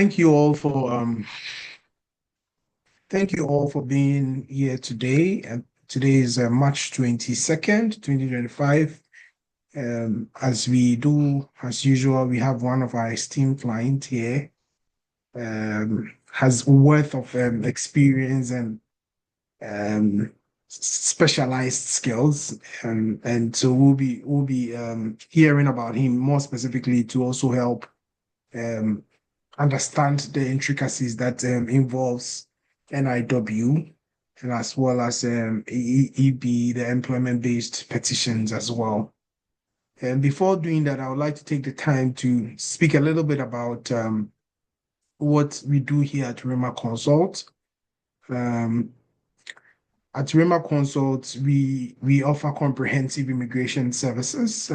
Thank you all for being here today. And today is March 22nd, 2025. As we do, as usual, we have one of our esteemed clients here, has worth of experience and specialized skills. And so we'll be hearing about him more specifically to also help um, understand the intricacies that involves NIW and as well as EB, the employment-based petitions as well. And before doing that, I would like to take the time to speak a little bit about what we do here at Rhemma Consult. Um, at Rhemma Consult, we offer comprehensive immigration services,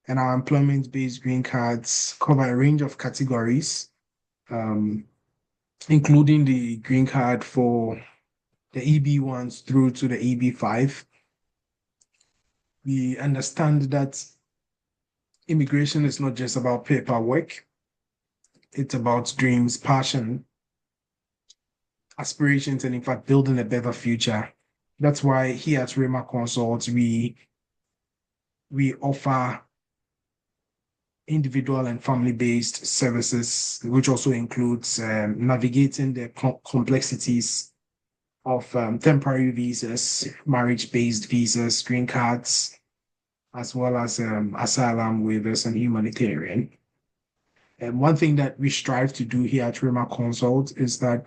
and our employment-based green cards cover a range of categories, um, including the green card for the EB1s through to the EB5. We understand that immigration is not just about paperwork, it's about dreams, passion, aspirations, and in fact, building a better future. That's why here at Rhemma Consult, we offer individual and family-based services, which also includes navigating the complexities of temporary visas, marriage-based visas, green cards, as well as asylum waivers and humanitarian. And one thing that we strive to do here at Rhemma Consult is that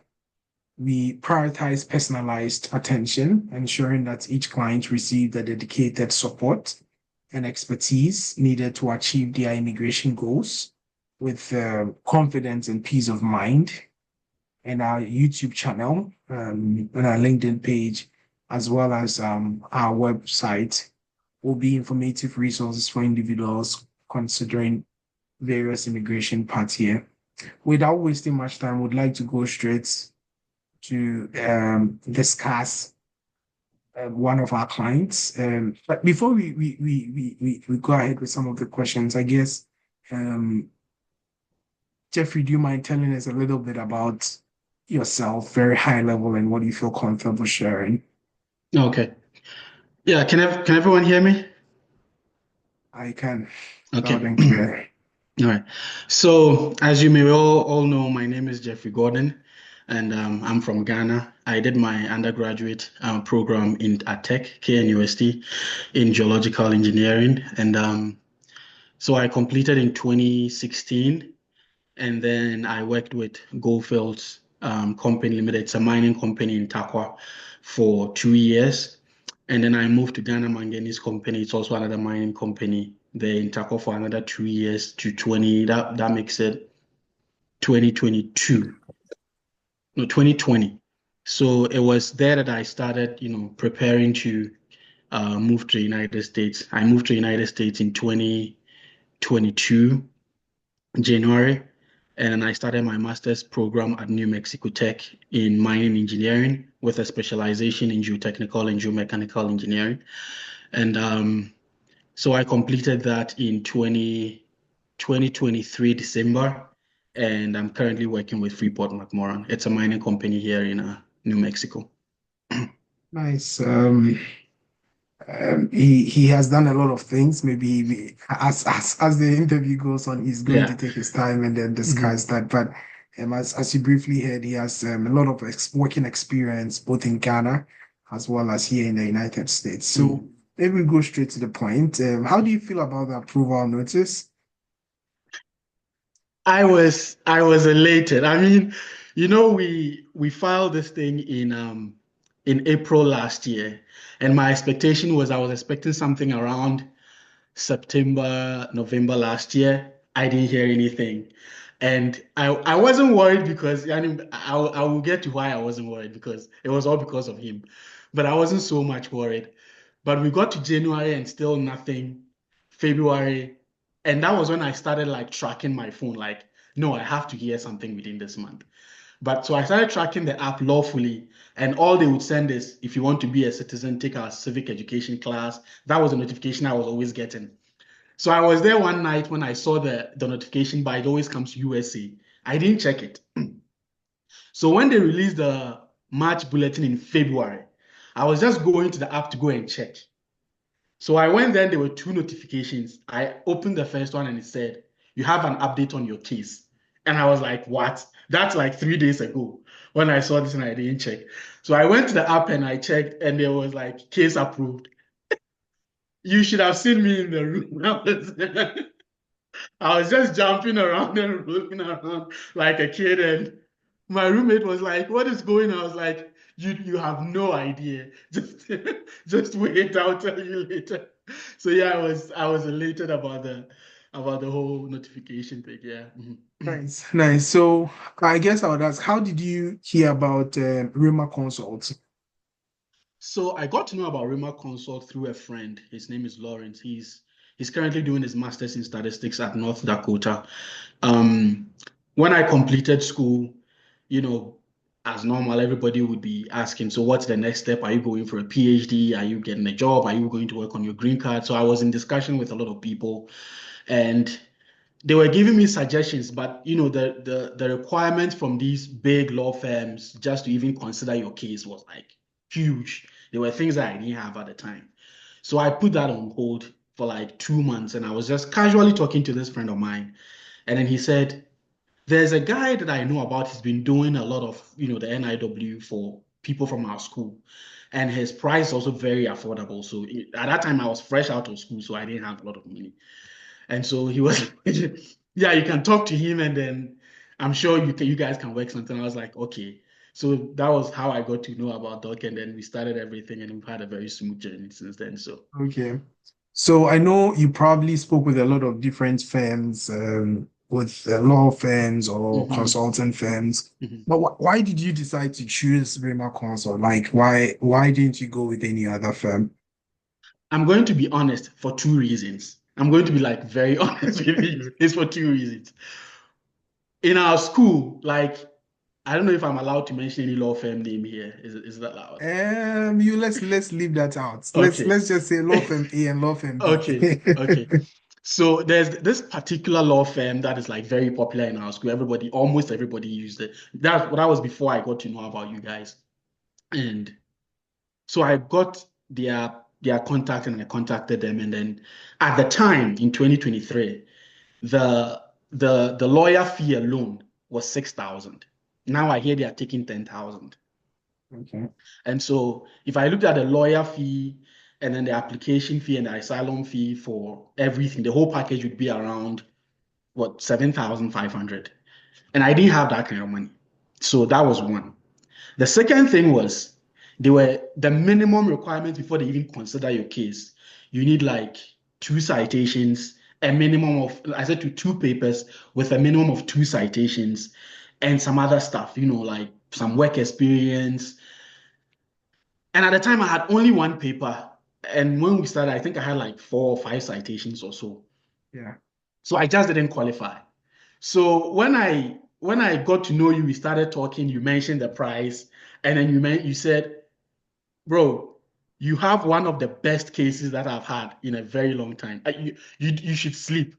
we prioritize personalized attention, ensuring that each client receives the dedicated support and expertise needed to achieve their immigration goals with confidence and peace of mind. And our YouTube channel and our LinkedIn page, as well as our website, will be informative resources for individuals considering various immigration paths here. Without wasting much time, I would like to go straight to discuss one of our clients. But before we go ahead with some of the questions, I guess, Jeffrey, do you mind telling us a little bit about yourself, very high level, and what you feel comfortable sharing? Okay. Yeah, can everyone hear me? I can, loud Okay. and clear. All right. So as you may all know, my name is Jeffrey Gordon, and I'm from Ghana. I did my undergraduate program at Tech, KNUST, in geological engineering. And so I completed in 2016, and then I worked with Goldfields Company Limited. It's a mining company in Takwa for 2 years. And then I moved to Ghana Manganese Company. It's also another mining company there in Takwa for another 2 years to 20. That makes it 2022. No, 2020. So it was there that I started, preparing to move to the United States. I moved to the United States in 2022, January. And then I started my master's program at New Mexico Tech in mining engineering with a specialization in geotechnical and geomechanical engineering. And so I completed that in 2023 December, and I'm currently working with Freeport-McMoRan. It's a mining company here in New Mexico. Nice. He has done a lot of things. Maybe as the interview goes on, he's going to Yeah. take his time and then Mhm. discuss that. But as you briefly heard, he has a lot of working experience both in Ghana as well as here in the United States. So Mhm. maybe we go straight to the point. How do you feel about the approval notice? I was elated. I mean, we filed this thing in April last year, and my expectation was I was expecting something around September, November last year. I didn't hear anything. And I wasn't worried because I will get to why I wasn't worried because it was all because of him. But I wasn't so much worried. But we got to January and still nothing. February. And that was when I started like tracking my phone, like, no, I have to hear something within this month. But so I started tracking the app lawfully, and all they would send is if you want to be a citizen, take our civic education class. That was a notification I was always getting. So I was there one night when I saw the notification, but it always comes to USA. I didn't check it. So when they released the March bulletin in February, I was just going to the app to go and check. So I went there, there were two notifications. I opened the first one and it said, you have an update on your case. And I was like, what? That's like 3 days ago when I saw this and I didn't check. So I went to the app and I checked and there was like case approved. You should have seen me in the room. I was just jumping around and rolling around like a kid. And my roommate was like, what is going on? I was like, you have no idea. Just wait, I'll tell you later. So yeah, I was elated about the whole notification thing. Yeah. Mhm. Nice, nice. So I guess I would ask, how did you hear about Rhemma Consult? So I got to know about Rhemma Consult through a friend. His name is Lawrence. He's currently doing his master's in statistics at North Dakota. Um, when I completed school, you know, as normal, everybody would be asking, so what's the next step? Are you going for a PhD? Are you getting a job? Are you going to work on your green card? So I was in discussion with a lot of people and they were giving me suggestions, but the requirement from these big law firms just to even consider your case was like huge. There were things that I didn't have at the time. So I put that on hold for like 2 months and I was just casually talking to this friend of mine. And then he said, there's a guy that I know about. He's been doing a lot of, the NIW for people from our school. And his price is also very affordable. So at that time, I was fresh out of school, so I didn't have a lot of money. And so he was, yeah, you can talk to him, and then I'm sure you guys can work something. I was like, okay. So that was how I got to know about Doc, and then we started everything, and we've had a very smooth journey since then. So. Okay. So I know you probably spoke with a lot of different firms, with law firms or Mhm, consultant firms. mhm. But why did you decide to choose Rhemma Consult? Like, why didn't you go with any other firm? I'm going to be honest for two reasons. I'm going to be like very honest with you. It's for two reasons. In our school, like, I don't know if I'm allowed to mention any law firm name here. Is that allowed? You let's leave that out. Okay. Let's just say law firm A and law firm B. Okay. Okay. So there's this particular law firm that is like very popular in our school. Almost everybody used it. That was before I got to know about you guys. And so I got their contact and I contacted them. And then at the time in 2023, the the lawyer fee alone was 6,000. Now I hear they are taking 10,000. Okay. And so if I looked at the lawyer fee and then the application fee and the asylum fee for everything, the whole package would be around what 7,500. And I didn't have that kind of money. So that was one. The second thing was they were the minimum requirements before they even consider your case. You need like two citations, a minimum of, I said to two papers with a minimum of two citations and some other stuff, like some work experience. And at the time, I had only one paper. And when we started, I think I had like 4 or 5 citations or so. Yeah. So I just didn't qualify. So when I got to know you, we started talking. You mentioned the price, and then you said, "Bro, you have one of the best cases that I've had in a very long time. You should sleep."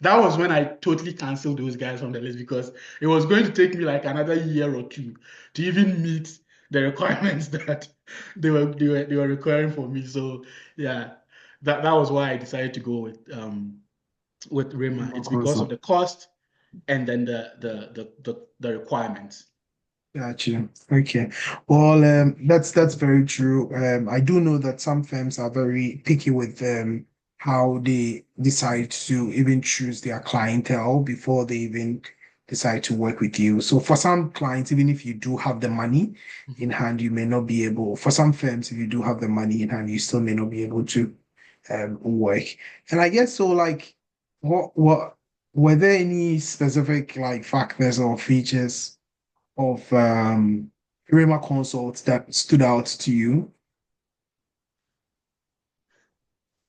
That was when I totally canceled those guys from the list because it was going to take me like another year or two to even meet the requirements that they were requiring for me. So yeah, that was why I decided to go with Rhemma. Rhemma It's because of Consult. the cost and then the requirements. Gotcha. Okay. Well, that's very true. I do know that some firms are very picky with how they decide to even choose their clientele before they even decide to work with you. So for some clients, even if you do have the money in Mhm. hand, you may not be able. For some firms, if you do have the money in hand, you still may not be able to work. And I guess so. Like, what were there any specific like factors or features of Rhemma consults that stood out to you?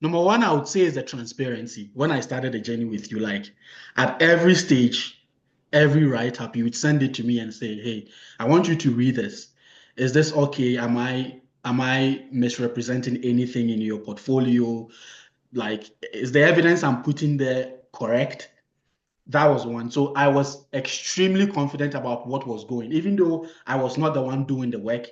Number one, I would say is the transparency. When I started the journey with you, like at every stage, every write-up, you would send it to me and say, "Hey, I want you to read this. Is this okay? Am I misrepresenting anything in your portfolio? Like, is the evidence I'm putting there correct?" That was one. So I was extremely confident about what was going. Even though I was not the one doing the work,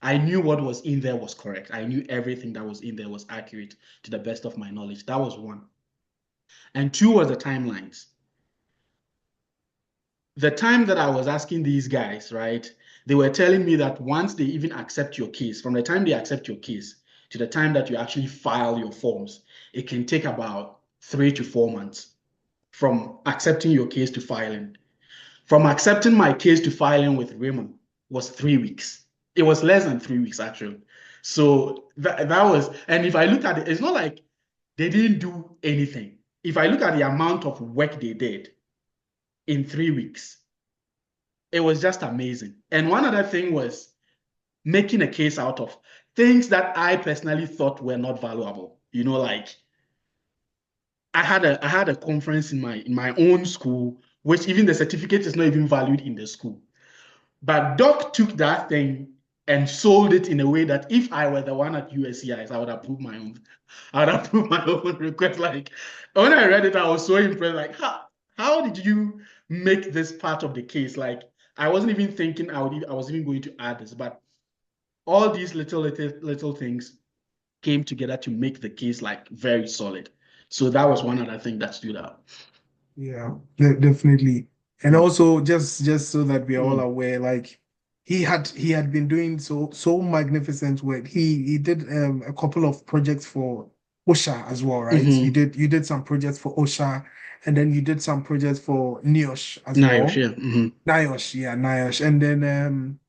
I knew what was in there was correct. I knew everything that was in there was accurate to the best of my knowledge. That was one. And two was the timelines. The time that I was asking these guys, right, they were telling me that once they even accept your case, from the time they accept your case to the time that you actually file your forms, it can take about 3 to 4 months from accepting your case to filing. From accepting my case to filing with Rhemma was 3 weeks. It was less than 3 weeks, actually. So that was, and if I look at it, it's not like they didn't do anything. If I look at the amount of work they did in 3 weeks, it was just amazing. And one other thing was making a case out of things that I personally thought were not valuable. Like I had a conference in my own school, which even the certificate is not even valued in the school. But Doc took that thing and sold it in a way that if I were the one at USCIS, I would approve my own. I would approve my own request. Like when I read it, I was so impressed. Like, how did you make this part of the case? Like I wasn't even thinking I was even going to add this, but all these little things came together to make the case like very solid. So that was one other thing that stood out. Yeah, definitely. And Mm. also just so that we are all Mm. aware, like he had been doing so magnificent work. He did a couple of projects for OSHA as well, right? You Mm-hmm. did you did some projects for OSHA, and then you did some projects for NIOSH as NIOSH, well. yeah. Mm-hmm. NIOSH, yeah, NIOSH. And then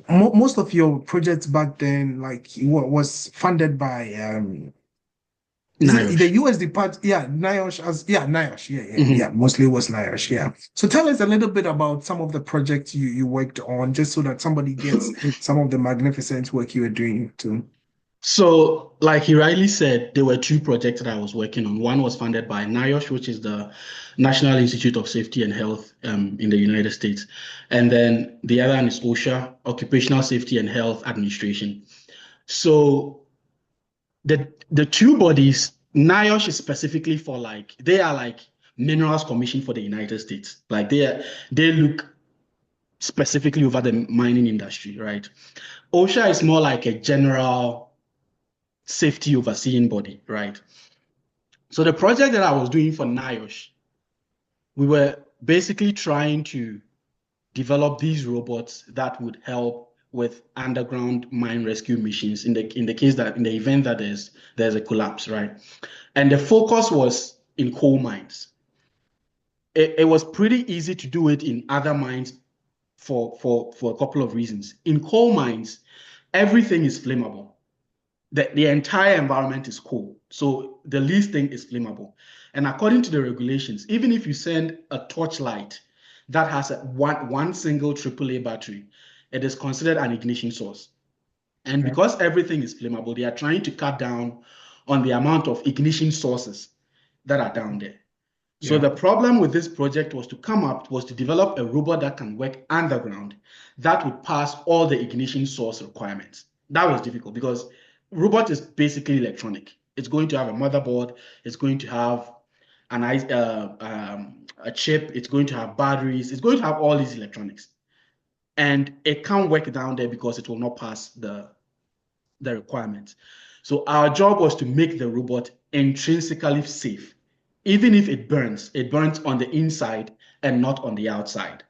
most of your projects back then, like was funded by is it the NIOSH. US Depart? Yeah, NIOSH NIOSH. Yeah. Mm-hmm. Mostly it was NIOSH. Yeah. So tell us a little bit about some of the projects you worked on, just so that somebody gets some of the magnificent work you were doing too. So, like he rightly said, there were two projects that I was working on. One was funded by NIOSH, which is the National Institute of Safety and Health in the United States. And then the other one is OSHA, Occupational Safety and Health Administration. So the two bodies, NIOSH is specifically for they are like Minerals Commission for the United States. Like they look specifically over the mining industry, right? OSHA is more like a general safety overseeing body, right? So the project that I was doing for NIOSH, we were basically trying to develop these robots that would help with underground mine rescue missions in the event that there's a collapse, right? And the focus was in coal mines. It was pretty easy to do it in other mines for a couple of reasons. In coal mines, everything is flammable. The entire environment is cool. So the least thing is flammable. And according to the regulations, even if you send a torchlight that has one single AAA battery, it is considered an ignition source. And Okay. because everything is flammable, they are trying to cut down on the amount of ignition sources that are down there. So Yeah. the problem with this project was to develop a robot that can work underground that would pass all the ignition source requirements. That was difficult because robot is basically electronic. It's going to have a motherboard. It's going to have a chip. It's going to have batteries. It's going to have all these electronics, and it can't work down there because it will not pass the requirements. So our job was to make the robot intrinsically safe. Even if it burns on the inside and not on the outside.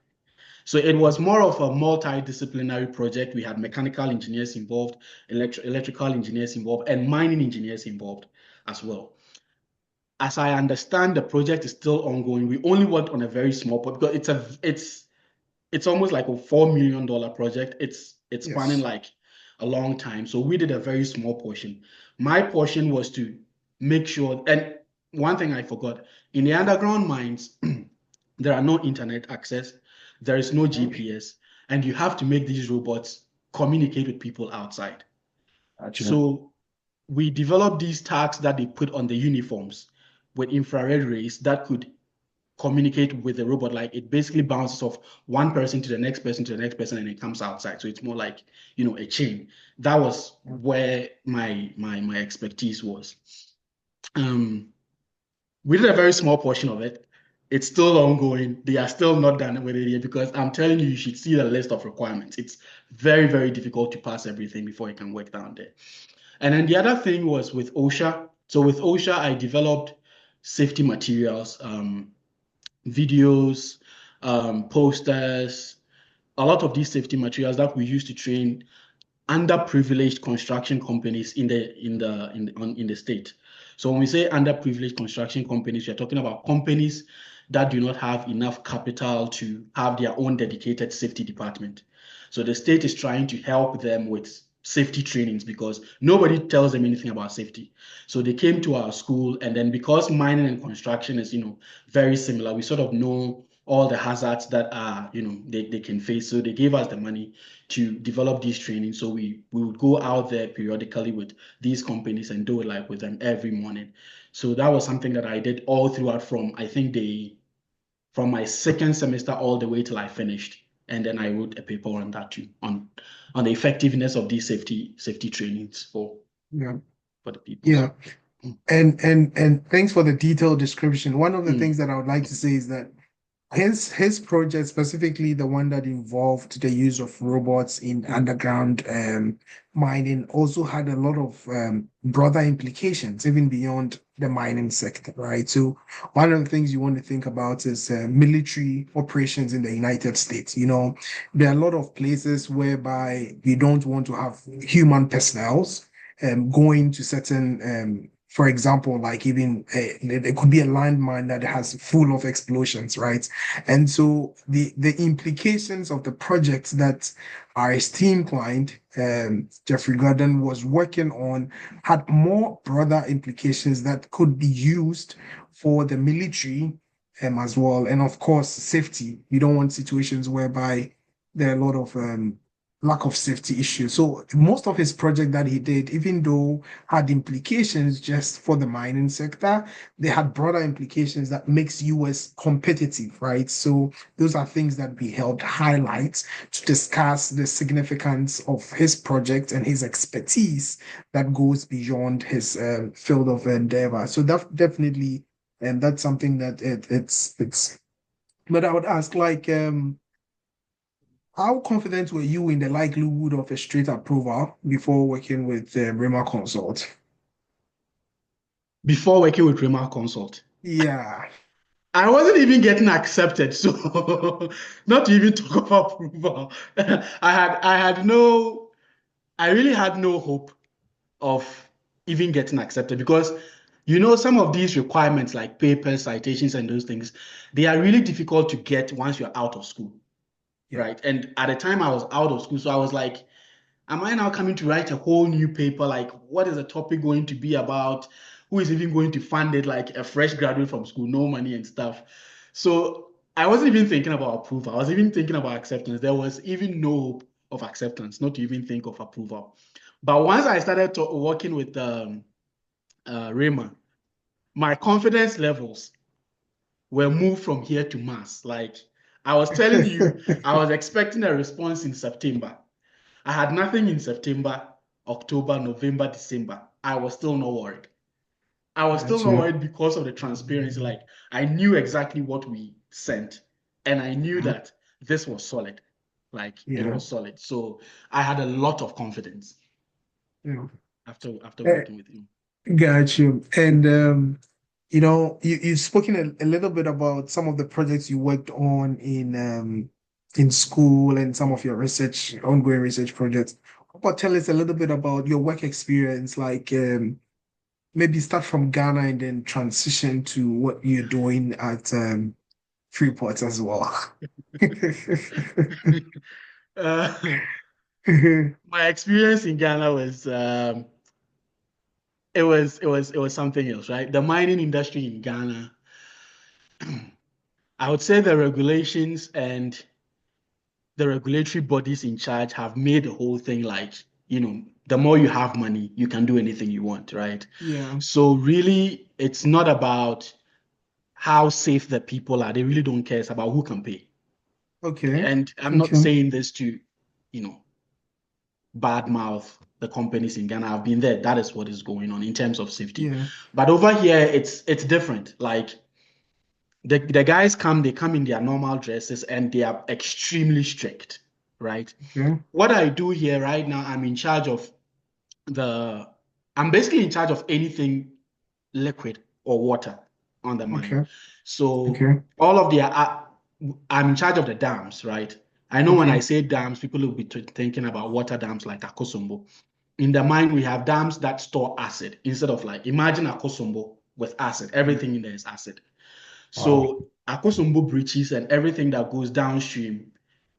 So it was more of a multidisciplinary project. We had mechanical engineers involved, electrical engineers involved, and mining engineers involved as well. As I understand, the project is still ongoing. We only worked on a very small part because it's almost like a $4 million project. It's spanning Yes. like a long time. So we did a very small portion. My portion was to make sure, and one thing I forgot, in the underground mines, there are no internet access, there is no Mhm. GPS, and you have to make these robots communicate with people outside. Gotcha. So we developed these tags that they put on the uniforms with infrared rays that could communicate with the robot. Like it basically bounces off one person to the next person to the next person, and it comes outside. So it's more like a chain. That was where my expertise was. Um, we did a very small portion of it. It's still ongoing. They are still not done with it yet because I'm telling you, you should see the list of requirements. It's very, very difficult to pass everything before you can work down there. And then the other thing was with OSHA. So with OSHA, I developed safety materials, videos, posters, a lot of these safety materials that we use to train underprivileged construction companies in the state. So when we say underprivileged construction companies, we're talking about companies that do not have enough capital to have their own dedicated safety department. So the state is trying to help them with safety trainings because nobody tells them anything about safety. So they came to our school, and then because mining and construction is, very similar, we sort of know all the hazards that are, they can face. So they gave us the money to develop these trainings. So we would go out there periodically with these companies and do it like with them every morning. So that was something that I did all throughout from I think from my second semester all the way till I finished. And then I wrote a paper on that too, on the effectiveness of these safety trainings Yeah. for the people. Yeah. Mm. And thanks for the detailed description. One of the Mm. things that I would like to say is that his project, specifically the one that involved the use of robots in underground mining, also had a lot of broader implications, even beyond the mining sector, right? So one of the things you want to think about is military operations in the United States. There are a lot of places whereby you don't want to have human personnel going to certain for example, like even there could be a landmine that has full of explosions, right? And so the implications of the project that our esteemed client, Jeffrey Gordon, was working on had more broader implications that could be used for the military as well. And of course, safety. You don't want situations whereby there are a lot of lack of safety issues. So most of his project that he did, even though had implications just for the mining sector, they had broader implications that makes US competitive, right? So those are things that we helped highlight to discuss the significance of his project and his expertise that goes beyond his field of endeavor. So that definitely, and that's something that it's. But I would ask, like, how confident were you in the likelihood of a straight approval before working with Rhemma Consult? Before working with Rhemma Consult, Yeah. I wasn't even getting accepted, so not to even talk about approval. I really had no hope of even getting accepted because some of these requirements like papers, citations, and those things, they are really difficult to get once you're out of school, Yeah. right? And at the time I was out of school, so I was like, am I now coming to write a whole new paper? Like, what is the topic going to be about? Who is even going to fund it? Like a fresh graduate from school, no money and stuff. So I wasn't even thinking about approval. I was even thinking about acceptance. There was even no hope of acceptance, not to even think of approval. But once I started working with Rhemma, my confidence levels were moved from here to Mars. Like I was telling you, I was expecting a response in September. I had nothing in September, October, November, December. I was still not worried. I was still not Gotcha. worried because of the transparency. Like I knew exactly what we sent, and I knew that this was solid. Like it Yeah. was solid. So I had a lot of confidence Yeah. after Eh, working with him. got you. And you've spoken a little bit about some of the projects you worked on in school and some of your ongoing research projects. How about tell us a little bit about your work experience, like maybe start from Ghana and then transition to what you're doing at Freeport as well. Uh, my experience in Ghana was it was something else, right? The mining industry in Ghana, I would say the regulations and the regulatory bodies in charge have made the whole thing like, the more you have money, you can do anything you want, right? Yeah. So really, it's not about how safe the people are. They really don't care. It's about who can pay. Okay. And I'm not Okay. saying this to, you know, badmouth the companies in Ghana. I've been there. That is what is going on in terms of safety. Yeah. But over here, it's different. Like The guys come, they come in their normal dresses and they are extremely strict, right? Okay. What I do here right now, the, I'm basically in charge of anything liquid or water on the mine. Okay. So Okay. all of the, I'm in charge of the dams, right? I know when I Okay. say dams, people will be thinking about water dams like Akosombo. In the mine, we have dams that store acid instead of like, imagine Akosombo with acid. Everything in there is acid. Wow. So Akosombo breaches and everything that goes downstream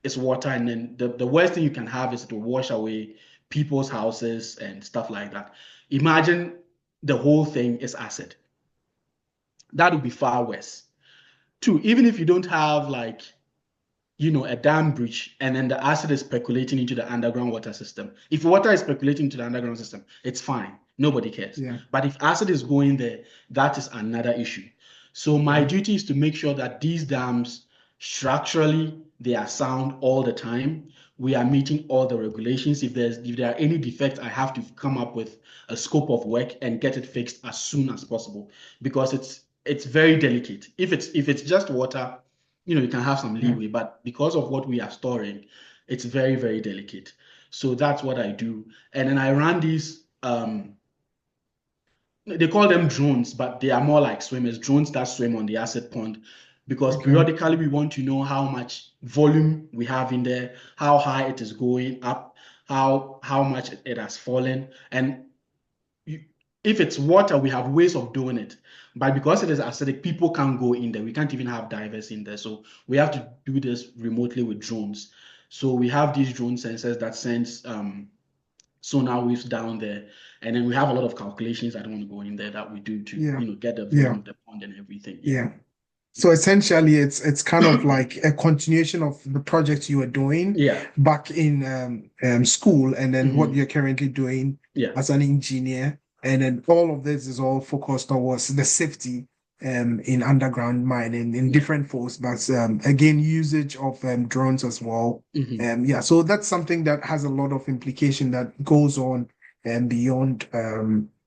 is water. And then the worst thing you can have is to wash away people's houses and stuff like that. Imagine the whole thing is acid. That would be far worse. Two, even if you don't have like, a dam breach and then the acid is percolating into the underground water system. If water is percolating into the underground system, it's fine. Nobody cares. Yeah. But if acid is going there, that is another issue. So my Yeah. duty is to make sure that these dams structurally they are sound all the time. We are meeting all the regulations. If there are any defects, I have to come up with a scope of work and get it fixed as soon as possible because it's very delicate. If it's just water, you can have some Yeah. leeway, but because of what we are storing, it's very, very delicate. So that's what I do. And then I run these, they call them drones, but they are more like swimmers, drones that swim on the acid pond, because Okay. periodically we want to know how much volume we have in there, how high it is going up, how much it has fallen. And you, if it's water, we have ways of doing it. But because it is acidic, people can't go in there. We can't even have divers in there. So we have to do this remotely with drones. So we have these drone sensors that sends sonar waves down there. And then we have a lot of calculations. I don't want to go in there that we do to, Yeah. get the volume Yeah. of the pond and everything. Yeah. Yeah. So essentially, it's kind of like a continuation of the project you were doing Yeah. back in school, and then what Hmm. you're currently doing Yeah. as an engineer, and then all of this is all focused towards the safety in underground mining in Yeah. different folds, but again, usage of drones as well. Hmm. Yeah, so that's something that has a lot of implication that goes on and beyond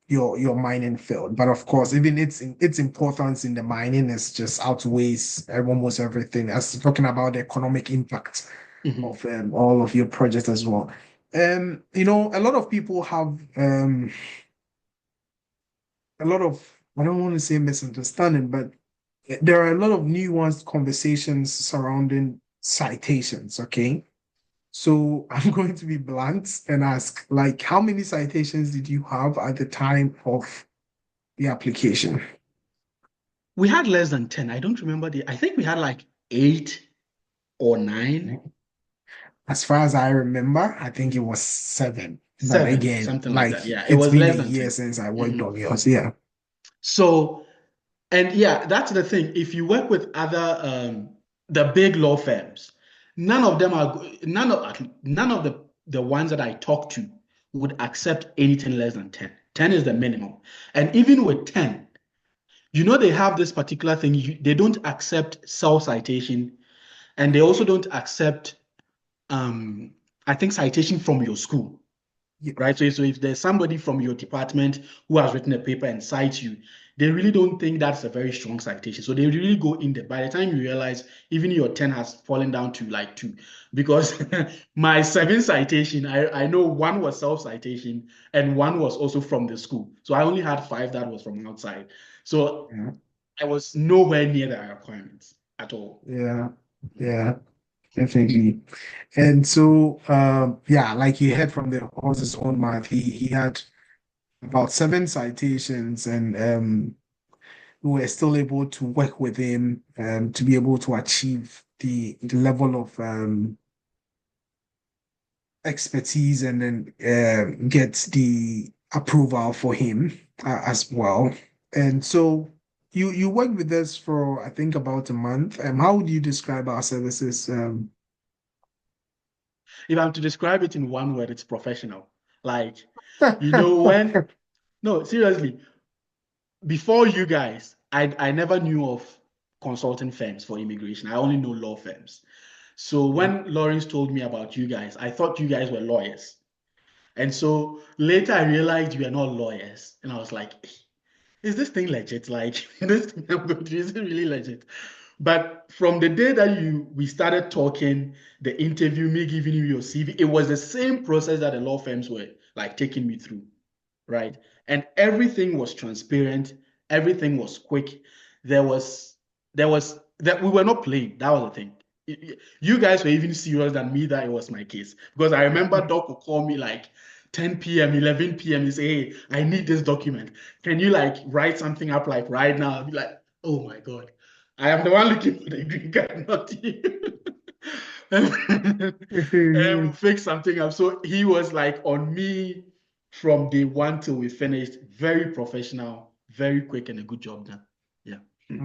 your mining field. But of course, even its importance in the mining is just outweighs almost everything. As talking about the economic impact Hmm. of all of your projects as well. A lot of people have a lot of, I don't want to say misunderstanding, but there are a lot of nuanced conversations surrounding citations. Okay. So I'm going to be blunt and ask, like, how many citations did you have at the time of the application? We had less than 10. I don't remember I think we had like 8 or 9. As far as I remember, I think it was 7. But 7, again, something like like that. Yeah, it it's was been a less than year 10. since I worked Mhm. on yours. Yeah. So, and yeah, that's the thing. If you work with other the big law firms, none of them are none of the ones that I talk to would accept anything less than 10. 10 is the minimum. And even with 10, they have this particular thing. They don't accept self-citation, and they also don't accept I think citation from your school. Yeah. Right? So if there's somebody from your department who has written a paper and cites you, they really don't think that's a very strong citation. So they really go in there. By the time you realize, even your 10 has fallen down to like 2. Because my 7 citation, I know one was self-citation and one was also from the school. So I only had 5 that was from outside. So Yeah. I was nowhere near the requirements at all. Yeah. Yeah. Definitely. And so, yeah, like you heard from the horse's own mouth, he had about 7 citations, and we were still able to work with him to be able to achieve the level of expertise, and then get the approval for him as well. And so you worked with us for I think about a month. How would you describe our services? If I'm to describe it in one word, it's professional. Like, when, no, seriously, before you guys, I never knew of consulting firms for immigration. I only know law firms. So Yeah. when Lawrence told me about you guys, I thought you guys were lawyers. And so later I realized you are not lawyers. And I was like, "Eh." is this thing legit? Like this thing I'm going to do, is it really legit? But from the day that we started talking, the interview, me giving you your CV, it was the same process that the law firms were like taking me through, right? And everything was transparent, everything was quick. There was that we were not playing. That was the thing. You guys were even serious than me that it was my case. Because I remember Doc would call me like 10 p.m., 11 p.m. He say, hey, I need this document. Can you like write something up like right now? I'll be like, oh my God. I am the one looking for the green card, not you. And we'll fix something up. So he was like on me from day one till we finished. Very professional, very quick, and a good job done. Yeah.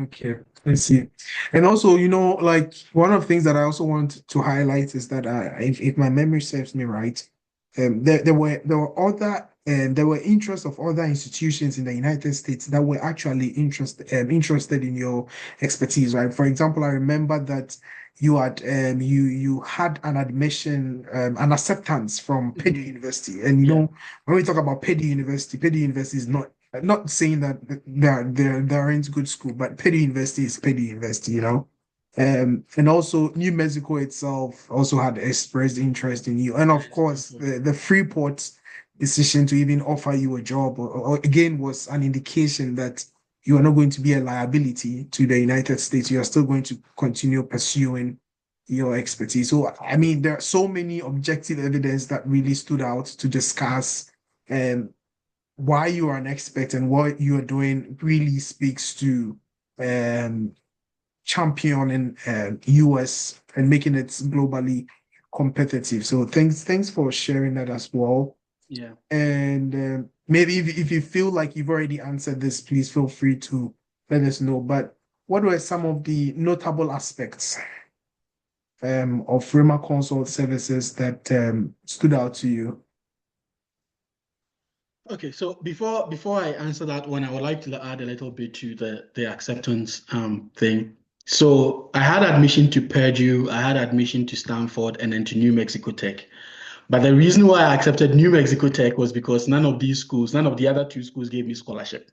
Okay, I see. And also, like one of the things that I also want to highlight is that if my memory serves me right, there were other and there were interests of other institutions in the United States that were actually interested in your expertise, right? For example, I remember that you had an admission, an acceptance from Purdue University, and Yeah. when we talk about Purdue University is not saying that they aren't good school, but Purdue University is Purdue University. And also New Mexico itself also had expressed interest in you. And of course, the Freeport decision to even offer you a job or again was an indication that you are not going to be a liability to the United States. You are still going to continue pursuing your expertise. So, I mean, there are so many objective evidence that really stood out to discuss. Um, why you are an expert and what you are doing really speaks to um, championing US and making it globally competitive. So thanks for sharing that as well. Yeah. And maybe if you feel like you've already answered this, please feel free to let us know. But what were some of the notable aspects of Rhemma Consult services that stood out to you? Okay, so before I answer that one, I would like to add a little bit to the acceptance thing. So I had admission to Purdue, I had admission to Stanford, and then to New Mexico Tech. But the reason why I accepted New Mexico Tech was because none of these schools, none of the other two schools gave me scholarship.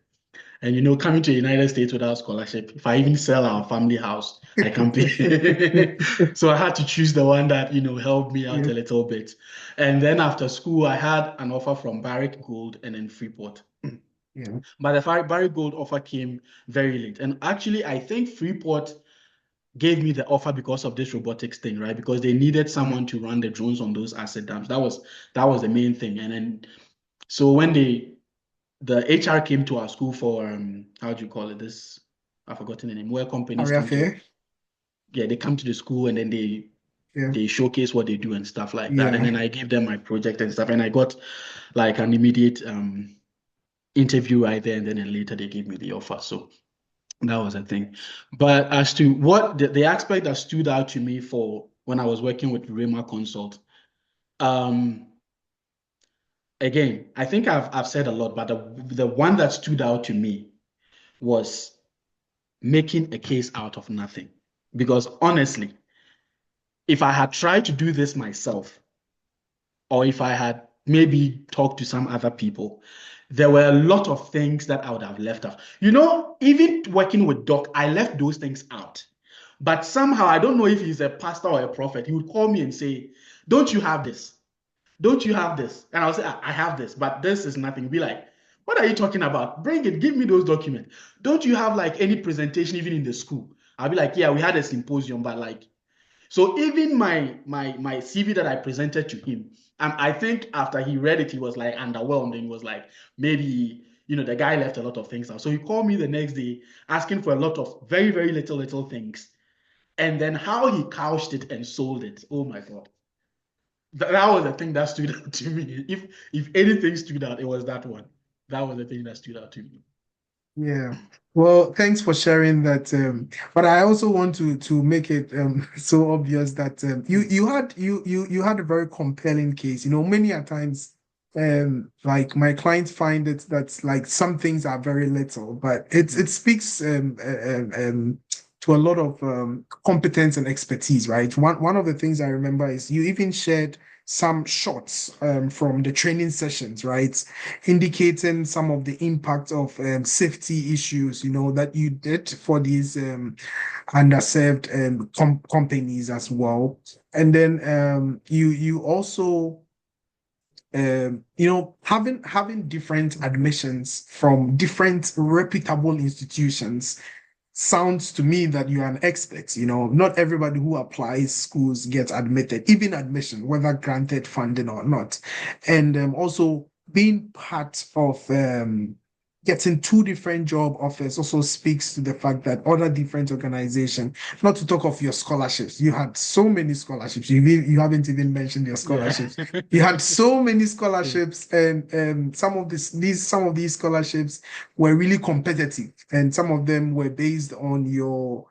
And coming to the United States without scholarship, if I even sell our family house, I can't pay. So I had to choose the one that, helped me out Yeah, a little bit. And then after school, I had an offer from Barrick Gold and then Freeport. yeah, But the Barrick Gold offer came very late. And actually, I think Freeport gave me the offer because of this robotics thing, right? Because they needed someone to run the drones on those asset dams. That was the main thing. And then so when the HR came to our school for how do you call it this? I've forgotten the name. Where companies career come to fair. they come to the school and then they Yeah, they showcase what they do and stuff like that. And yeah. then I gave them my project and stuff, and I got like an immediate interview right there, and then later they gave me the offer. So that was a thing. But as to what the aspect that stood out to me for when I was working with Rhemma Consult, um, again, I think I've said a lot, but the one that stood out to me was making a case out of nothing. Because honestly, if I had tried to do this myself, or if I had maybe talked to some other people, there were a lot of things that I would have left out. Even working with Doc, I left those things out. But somehow, I don't know if he's a pastor or a prophet, he would call me and say, don't you have this? Don't you have this? And I'll say, I have this, but this is nothing. Be like, what are you talking about? Bring it, give me those documents. Don't you have like any presentation even in the school? I'll be like, yeah, we had a symposium, but like, so even my CV that I presented to him, I think after he read it, he was like underwhelmed and he was like, maybe, the guy left a lot of things out. So he called me the next day asking for a lot of very, very little things. And then how he couched it and sold it. Oh my God. That was the thing that stood out to me. If anything stood out, it was that one. That was the thing that stood out to me. Yeah. Well, thanks for sharing that. But I also want to make it so obvious that you had a very compelling case. Many a times, like my clients find it that like some things are very little, but it speaks to a lot of competence and expertise, right? One of the things I remember is you even shared some shots from the training sessions, right? Indicating some of the impact of safety issues, that you did for these underserved companies as well. And then you also having different admissions from different reputable institutions sounds to me that you're an expert. Not everybody who applies schools gets admitted, even admission, whether granted funding or not. And also being part of getting two different job offers also speaks to the fact that other different organizations, not to talk of your scholarships, you had so many scholarships. You haven't even mentioned your scholarships. Yeah. You had so many scholarships, and some of these scholarships were really competitive, and some of them were based on your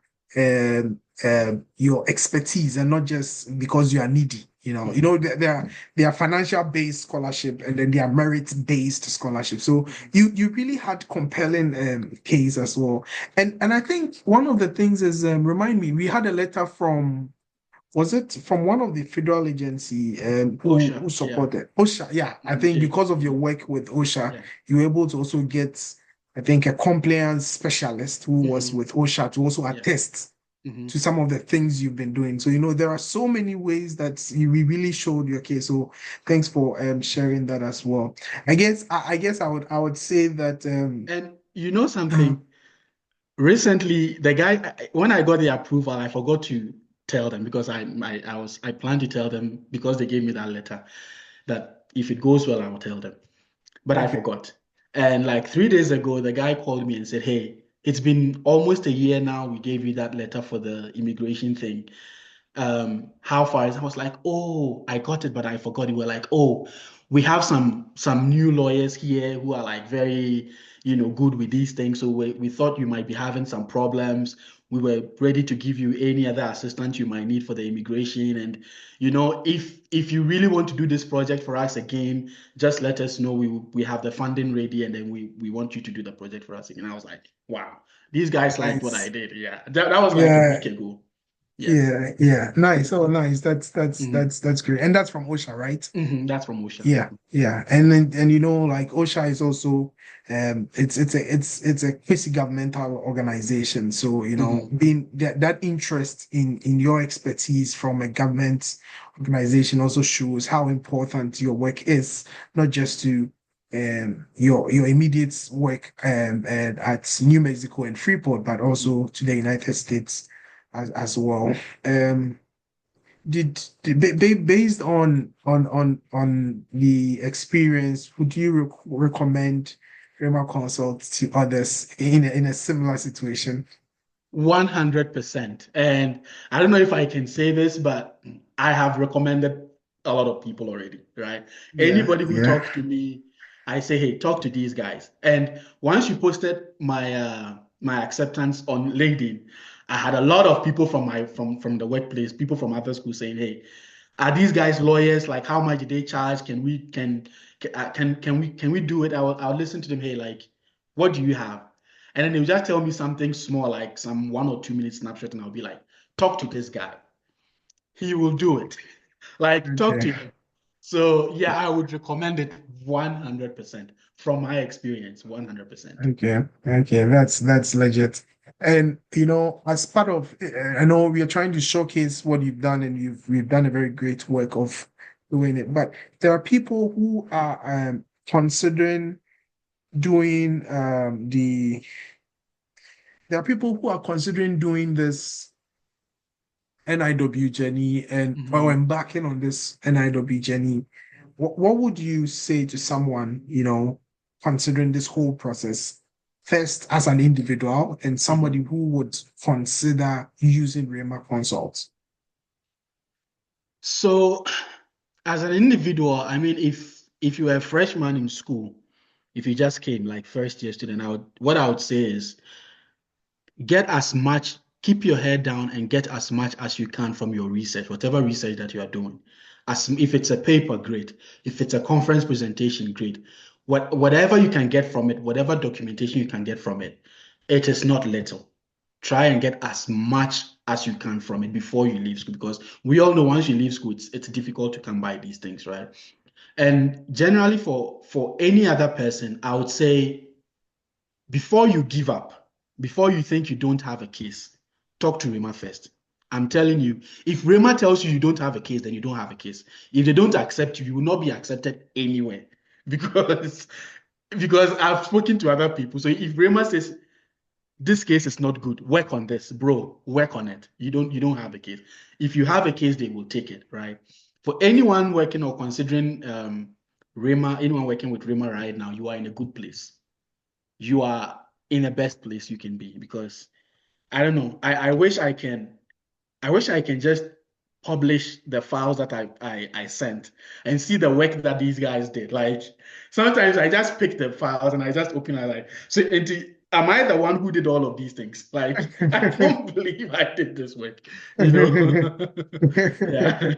expertise and not just because you are needy. There are financial based scholarship, and then there are merit based scholarship. So you really had compelling case as well. And I think one of the things is, remind me, we had a letter from, was it from one of the federal agency OSHA, who supported OSHA? Yeah, I think Okay. because of your work with OSHA, Yeah. you were able to also get, I think, a compliance specialist who was Mhm. with OSHA to also Yeah. attest Mhm. to some of the things you've been doing. So, there are so many ways that we really showed your case. So thanks for sharing that as well. I guess I would say that And you know something? Recently, the guy, when I got the approval, I forgot to tell them because I planned to tell them because they gave me that letter that if it goes well, I will tell them. But I okay. forgot. And like 3 days ago, the guy called me and said, "Hey, it's been almost a year now. We gave you that letter for the immigration thing. How far is?" I was like, "Oh, I got it, but I forgot." We were like, "Oh, we have some new lawyers here who are like very, good with these things. So we thought you might be having some problems. We were ready to give you any other assistance you might need for the immigration. And if you really want to do this project for us again, just let us know. We have the funding ready, and then we want you to do the project for us again." I was like, "Wow, these guys liked what I Nice. did." Yeah, that was like a Yeah, week ago. Yeah. yeah. Nice. Oh, nice. That's Mhm. that's that's great. And that's from OSHA, right? That's from OSHA. Yeah, yeah, and like OSHA is also it's a quasi-governmental organization. So Mhm. being that interest in your expertise from a government organization also shows how important your work is, not just to your immediate work at New Mexico and Freeport, but Mhm. also to the United States as well. Um, based on the experience, would you recommend Rhemma Consult to others in a similar situation? 100%. And I don't know if I can say this, but I have recommended a lot of people already, right? Yeah, Anybody who yeah. talks to me, I say, "Hey, talk to these guys." And once you posted my acceptance on LinkedIn, I had a lot of people from the workplace, people from other schools saying, "Hey, are these guys lawyers? Like, how much do they charge? Can we do it?" I'll listen to them. "Hey, like, what do you have?" And then they'll just tell me something small, like some 1 or 2 minute snapshot, and I'll be like, "Talk to this guy. He will do it." Like, talk Okay, to him. So yeah, I would recommend it 100% from my experience, 100%. okay. That's legit. And as part of, I know we are trying to showcase what you've done, and you've done a very great work of doing it. But there are people who are considering doing there are people who are considering doing this NIW journey and or Mhm. embarking on this NIW journey. What would you say to someone, considering this whole process, first as an individual and Mhm. somebody who would consider using Rhemma Consult? So, as an individual, I mean, if you were a freshman in school, if you just came like first year student, what I would say is get as much, keep your head down and get as much as you can from your research, whatever research that you are doing. As if it's a paper, great. If it's a conference presentation, great. Whatever you can get from it, whatever documentation you can get from it, it is not little. Try and get as much as you can from it before you leave school, because we all know once you leave school, it's difficult to come by these things, right? And generally for any other person, I would say before you give up, before you think you don't have a case, talk to Rhemma first. I'm telling you, if Rhemma tells you you don't have a case, then you don't have a case. If they don't accept you, you will not be accepted anywhere because I've spoken to other people. So if Rhemma says this case is not good, work on this, bro, work on it. You don't have a case. If you have a case, they will take it, right? For anyone working or considering Rhemma, anyone working with Rhemma right now, you are in a good place. You are in the best place you can be, because I don't know. I wish I can just publish the files that I sent and see the work that these guys did. Like sometimes I just pick the files and I just open it like, so am I the one who did all of these things? Like I don't believe I did this work, you know? Yeah.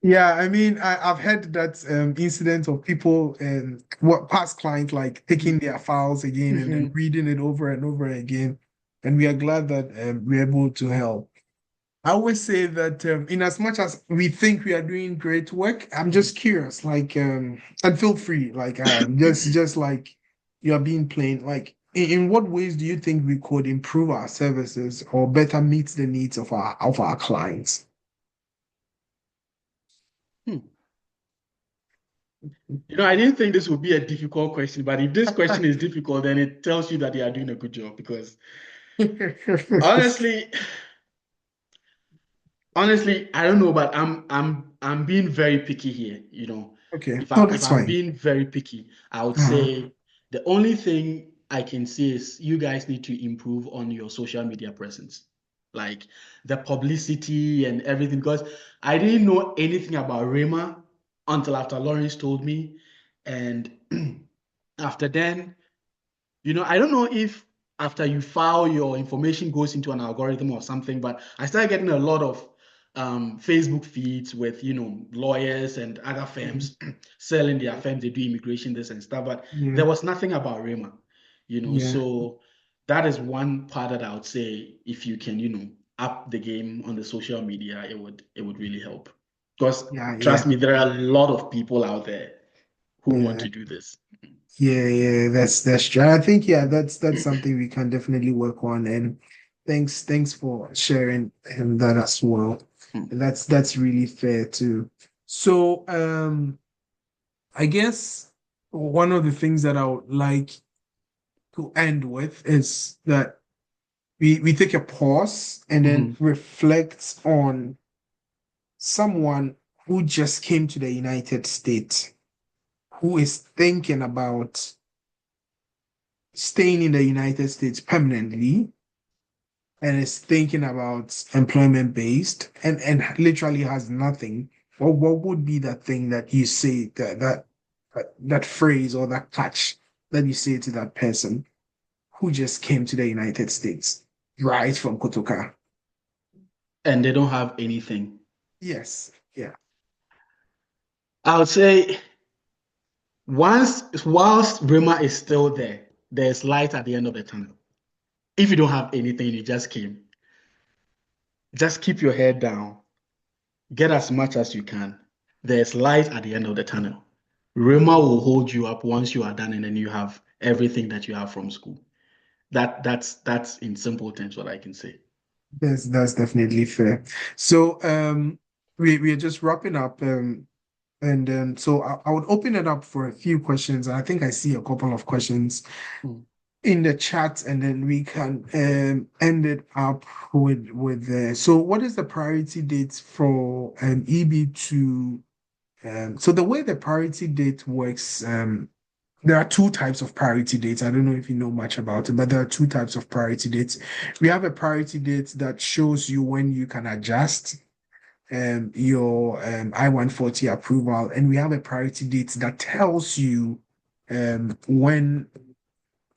Yeah, I mean, I've heard that incident of people and what past clients like taking their files again and then Mhm. reading it over and over again. And we are glad that we're able to help. I always say that in as much as we think we are doing great work, I'm just curious, like, and feel free, like, just like you are being plain, like, in what ways do you think we could improve our services or better meet the needs of our clients? Hmm. I didn't think this would be a difficult question, but if this question is difficult, then it tells you that they are doing a good job, because honestly, honestly, I don't know, but I'm being very picky here. Okay, If no, I if that's I'm fine. being very picky, I would Uh, say the only thing I can say is you guys need to improve on your social media presence, like the publicity and everything. Because I didn't know anything about Rhemma until after Lawrence told me, and after then. I don't know if after you file, your information goes into an algorithm or something, but I started getting a lot of Facebook feeds with, lawyers and other firms selling their firms. They do immigration, this and stuff, but yeah, there was nothing about Rhemma, yeah, so that is one part that I would say if you can, up the game on the social media, it would really help. Because yeah, yeah, trust me, there are a lot of people out there who want yeah. to do this. Yeah, that's true. I think yeah, that's something we can definitely work on. And thanks for sharing that as well. That's really fair too. So I guess one of the things that I would like to end with is that we take a pause and then Mhm. reflect on someone who just came to the United States, who is thinking about staying in the United States permanently and is thinking about employment based and literally has nothing, what would be that thing that you say that phrase or that catch that you say to that person who just came to the United States right from Kotoka? And they don't have anything. Yes, yeah. I would say whilst Rhemma is still there, there's light at the end of the tunnel. If you don't have anything, you just came. Just keep your head down. Get as much as you can. There's light at the end of the tunnel. Rhemma will hold you up once you are done, and then you have everything that you have from school. That's in simple terms what I can say. That's definitely fair. So we are just wrapping up and so I would open it up for a few questions. I think I see a couple of questions Hmm. in the chat, and then we can end it up with so what is the priority date for EB2? So the way the priority date works, there are two types of priority dates. I don't know if you know much about it, but there are two types of priority dates. We have a priority date that shows you when you can adjust your I-140 approval, and we have a priority date that tells you when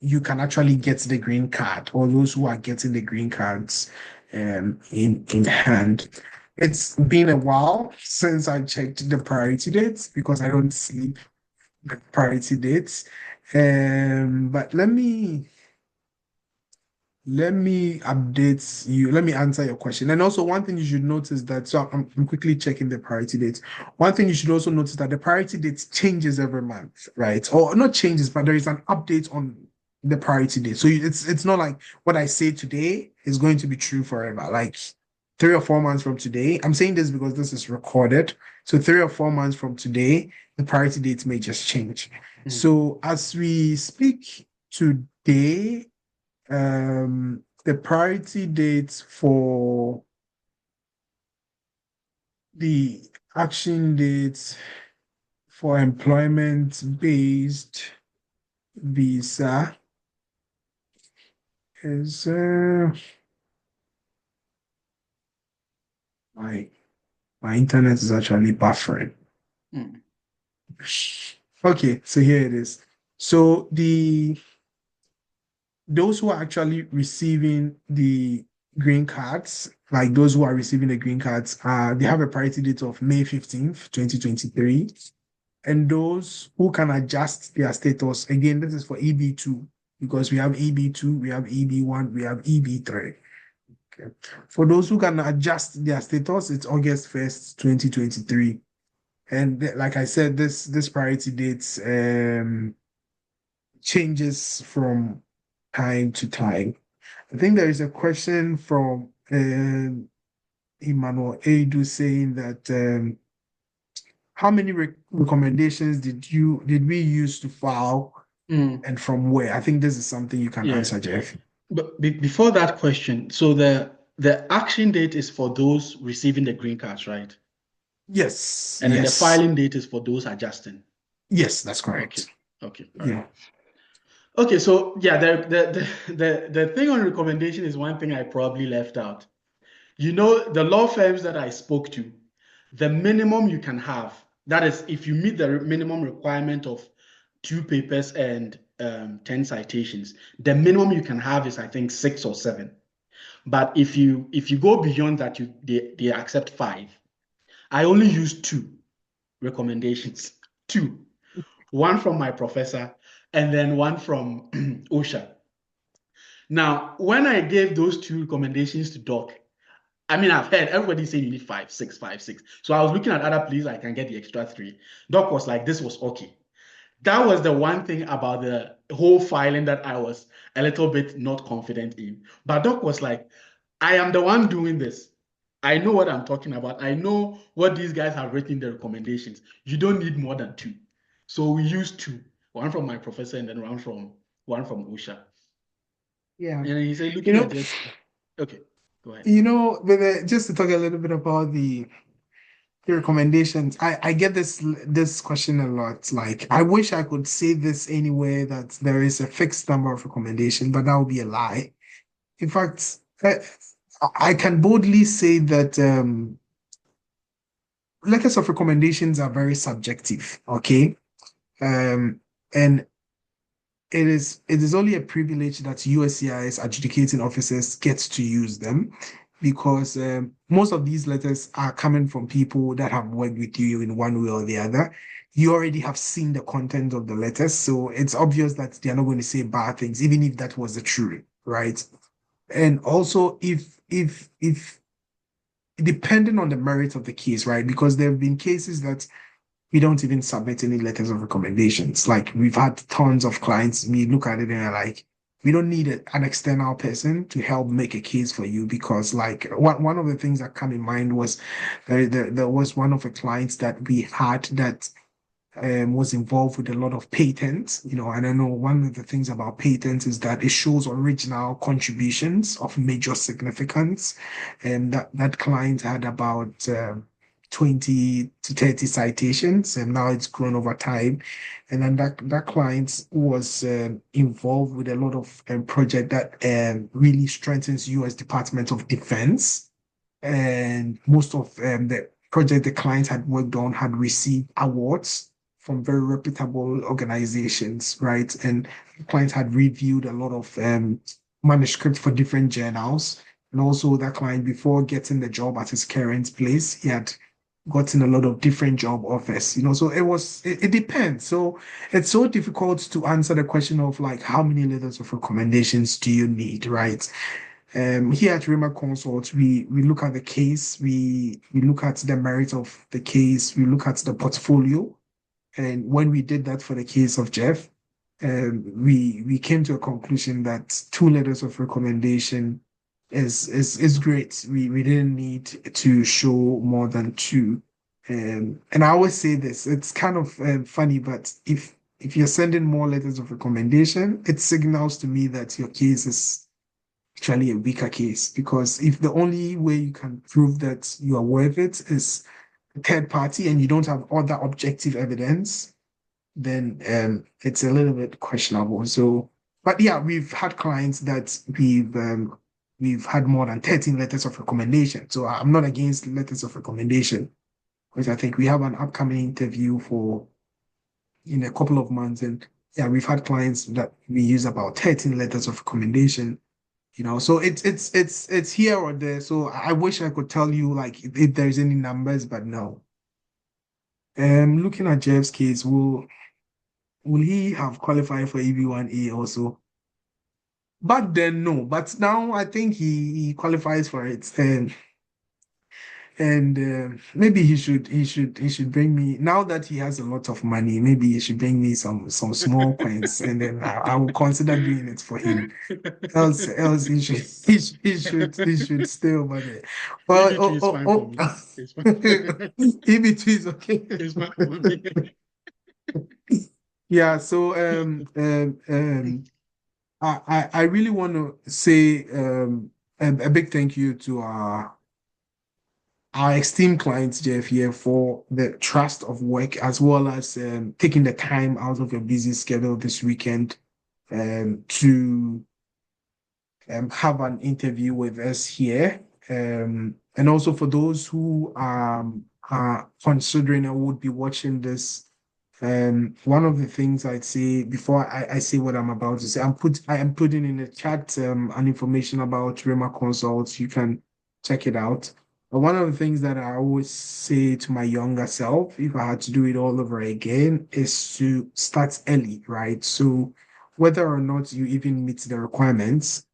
you can actually get the green card, or those who are getting the green cards in hand. It's been a while since I checked the priority dates because I don't see the priority dates. But let me update you. Let me answer your question. And also, one thing you should notice that, so I'm quickly checking the priority dates. One thing you should also notice that the priority date changes every month, right? Or not changes, but there is an update on the priority date. So it's not like what I say today is going to be true forever. Like 3 or 4 months from today, I'm saying this because this is recorded. So 3 or 4 months from today, the priority dates may just change. So as we speak today, the priority dates for the action dates for employment-based visa is my internet is actually buffering. Mm. Okay, so here it is. So those who are actually receiving the green cards, like those who are receiving the green cards, they have a priority date of May 15th, 2023. And those who can adjust their status, again, this is for EB2, because we have EB2, we have EB1, we have EB3. Okay. For those who can adjust their status, it's August 1st, 2023. And like I said, this priority dates changes from time to time. I think there is a question from Emmanuel Edu saying that how many recommendations did we use to file and from where? I think this is something you can answer, Jeff. But before that question, so the action date is for those receiving the green cards, right? Yes. And then the Yes. filing date is for those adjusting. Yes, that's correct. Okay. Yeah. Okay, so yeah, the thing on recommendation is one thing I probably left out. You know, the law firms that I spoke to, the minimum you can have, that is, if you meet the minimum requirement of 2 papers and 10 citations, the minimum you can have is, I think, 6 or 7. But if you go beyond that, they accept 5. I only used 2 recommendations. 2. One from my professor and then one from OSHA. Now, when I gave those 2 recommendations to Doc, I mean, I've heard everybody say you need 5, 6, 5, 6. So I was looking at other places I can get the extra 3. Doc was like, this was okay. That was the one thing about the whole filing that I was a little bit not confident in. But Doc was like, I am the one doing this. I know what I'm talking about. I know what these guys have written in the recommendations. You don't need more than 2. So we used 2. One from my professor and then one from OSHA. Yeah. And he said, looking at it, okay, go ahead. Just to talk a little bit about the recommendations, I get this question a lot. Like, I wish I could say this anywhere that there is a fixed number of recommendations, but that would be a lie. In fact, I can boldly say that letters of recommendations are very subjective. Okay, and it is only a privilege that USCIS adjudicating officers get to use them, because most of these letters are coming from people that have worked with you in one way or the other. You already have seen the content of the letters, so it's obvious that they're not going to say bad things, even if that was the truth, right? And also, if depending on the merit of the case, right? Because there have been cases that we don't even submit any letters of recommendations. Like, we've had tons of clients, we look at it and they're like, we don't need an external person to help make a case for you, because like one of the things that come in mind was there was one of the clients that we had that was involved with a lot of patents, and I know one of the things about patents is that it shows original contributions of major significance, and that client had about 20 to 30 citations, and now it's grown over time. And then that client was involved with a lot of project that really strengthens U.S. Department of Defense, and most of the project the client had worked on had received awards from very reputable organizations, right? And the client had reviewed a lot of manuscripts for different journals. And also that client, before getting the job at his current place, he had gotten a lot of different job offers, so it depends. So it's so difficult to answer the question of like how many letters of recommendations do you need, right? Here at Rhemma Consult, we look at the case, we look at the merit of the case, we look at the portfolio. And when we did that for the case of Jeff, we came to a conclusion that two letters of recommendation is great. We didn't need to show more than two. And I always say this, it's kind of funny, but if you're sending more letters of recommendation, it signals to me that your case is actually a weaker case, because if the only way you can prove that you are worth it is a third party and you don't have other objective evidence, then it's a little bit questionable. So, but yeah, we've had clients that we've had more than 13 letters of recommendation. So I'm not against letters of recommendation, because I think we have an upcoming interview for in a couple of months, and yeah, we've had clients that we use about 13 letters of recommendation. So it's here or there. So I wish I could tell you like if there's any numbers, but no. Looking at Jeff's case, will he have qualified for EB1A also? Back then, no, but now I think he qualifies for it, and maybe he should bring me, now that he has a lot of money. Maybe he should bring me some small coins, and then I will consider doing it for him. Else he should stay over there. Well, EB2 is fine for me. It's fine. EB2 is okay. It's fine for me. Yeah. So I really want to say a big thank you to our esteemed clients, Jeff, here, for the trust of work, as well as taking the time out of your busy schedule this weekend to have an interview with us here. And also for those who are considering or would be watching this, one of the things I'd say before I say what I'm about to say, I am putting in the chat an information about Rhemma Consults. You can check it out. But one of the things that I always say to my younger self, if I had to do it all over again, is to start early, right? So whether or not you even meet the requirements,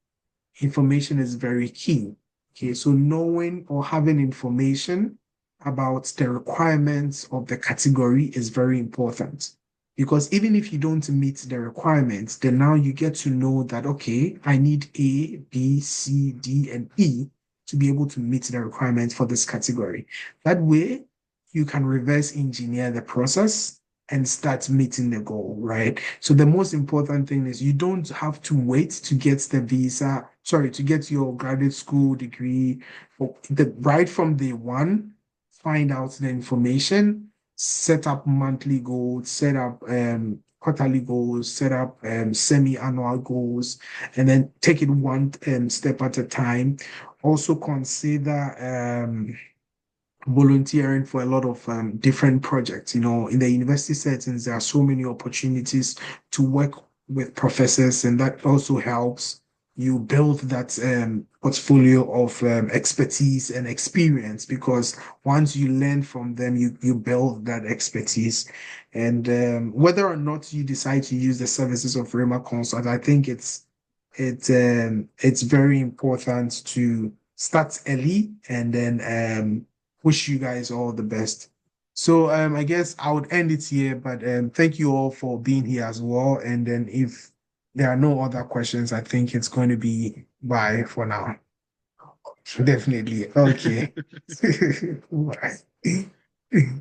information is very key. Okay, so knowing or having information about the requirements of the category is very important, because even if you don't meet the requirements, then now you get to know that, okay, I need A, B, C, D, and E to be able to meet the requirements for this category. That way, you can reverse engineer the process and start meeting the goal, right? So the most important thing is you don't have to wait to get the visa, sorry, to get your graduate school degree, right from day one. Find out the information, set up monthly goals, set up quarterly goals, set up semi-annual goals, and then take it one step at a time. Also consider volunteering for a lot of different projects. In the university settings, there are so many opportunities to work with professors, and that also helps you build that portfolio of expertise and experience, because once you learn from them, you build that expertise. And whether or not you decide to use the services of Rhemma Consult, I think it's very important to start early, and then wish you guys all the best. So I guess I would end it here, but thank you all for being here as well. And then if there are no other questions, I think it's going to be bye for now. Definitely. Okay. Bye.